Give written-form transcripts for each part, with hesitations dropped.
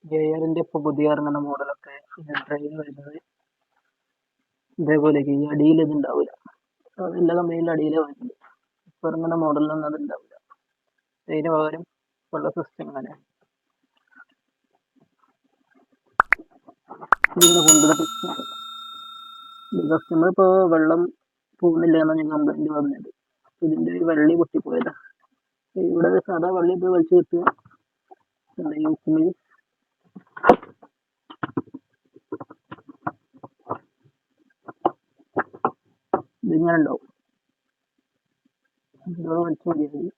എയറിന്റെ ഇപ്പൊ പുതിയ ഇറങ്ങുന്ന മോഡലൊക്കെ ട്രെയിൻ വരുന്നത് ഇതേപോലെ ഈ അടിയിൽ ഇത് ഉണ്ടാവില്ല. എല്ലാ കമ്പനിയിലും അടിയിലേ വരുന്നത്. ഇപ്പൊ ഇറങ്ങുന്ന മോഡലിലൊന്നും അത് ഉണ്ടാവില്ല. അതിന് പകരം ഉള്ള സിസ്റ്റം അങ്ങനെ ഇതിങ്ങനെ കൊണ്ടുവന്ന കസ്റ്റമർ ഇപ്പോൾ വെള്ളം പോകുന്നില്ല എന്നാണ് ഞാൻ കംപ്ലൈന്റ് പറഞ്ഞത്. ഇതിന്റെ ഈ വള്ളി പൊട്ടിപ്പോയതാ. ഇവിടെ സാധാ വള്ളി ഇപ്പോൾ വലിച്ചു കിട്ടുക ഈ ഉപ്പുമിൽ ഇതിങ്ങനെ ഉണ്ടാവും. ഇതോടെ വലിച്ചു മതിയായി.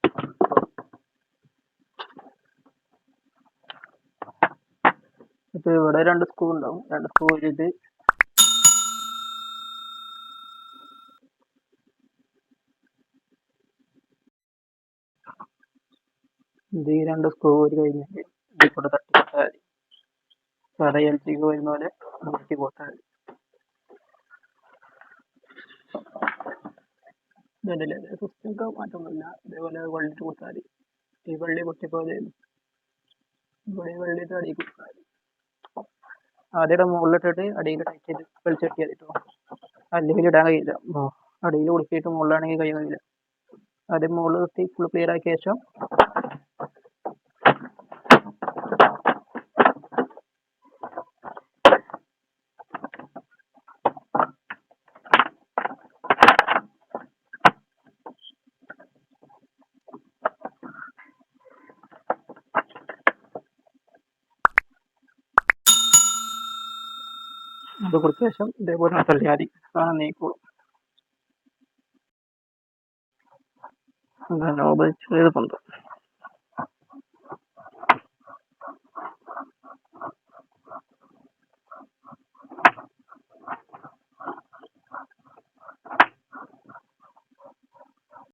ഇപ്പൊ ഇവിടെ 2 സ്ക്രൂ ഉണ്ടാവും. 2 സ്ക്രൂ വെച്ചിട്ട് ഇത് ഈ 2 സ്ക്രൂ ഒരു കഴിഞ്ഞിട്ട് ഇതിൽ കൂടെ തട്ടി കൊടുത്താൽ മതി. സാധാ LG വരുന്ന പോലെ നോക്കി കൊടുത്താൽ മതി. ഇതല്ലേ സിസ്റ്റം മാറ്റമൊന്നുമില്ല. ഇതേപോലെ വള്ളിട്ട് കൊടുത്താൽ മതി. ഈ വള്ളി പൊട്ടിപ്പോലെ ഇവിടെ വള്ളിയിട്ട് അടിയിൽ കൊടുത്താൽ മതി. ആദ്യം മുകളിലിട്ടിട്ട് അടിയിൽ ടൈറ്റ് ചെയ്ത് വലിച്ചെട്ടിയാൽ മതി കേട്ടോ. അല്ലെങ്കിൽ ഇടാൻ കഴിയില്ല. അടിയിൽ കൊടുത്തിട്ട് മുകളിലാണെങ്കിൽ കൈ കഴിയില്ല. ആദ്യം മുകളിൽ നിർത്തി ഫുൾ ക്ലിയർ ആക്കിയ ശേഷം അത് കൊടുത്ത ശേഷം ഇതേപോലെ തള്ളിയാൽ മതി. സാധനം നീക്കോളും. നോബ് ചെറിയത് പൊന്തും.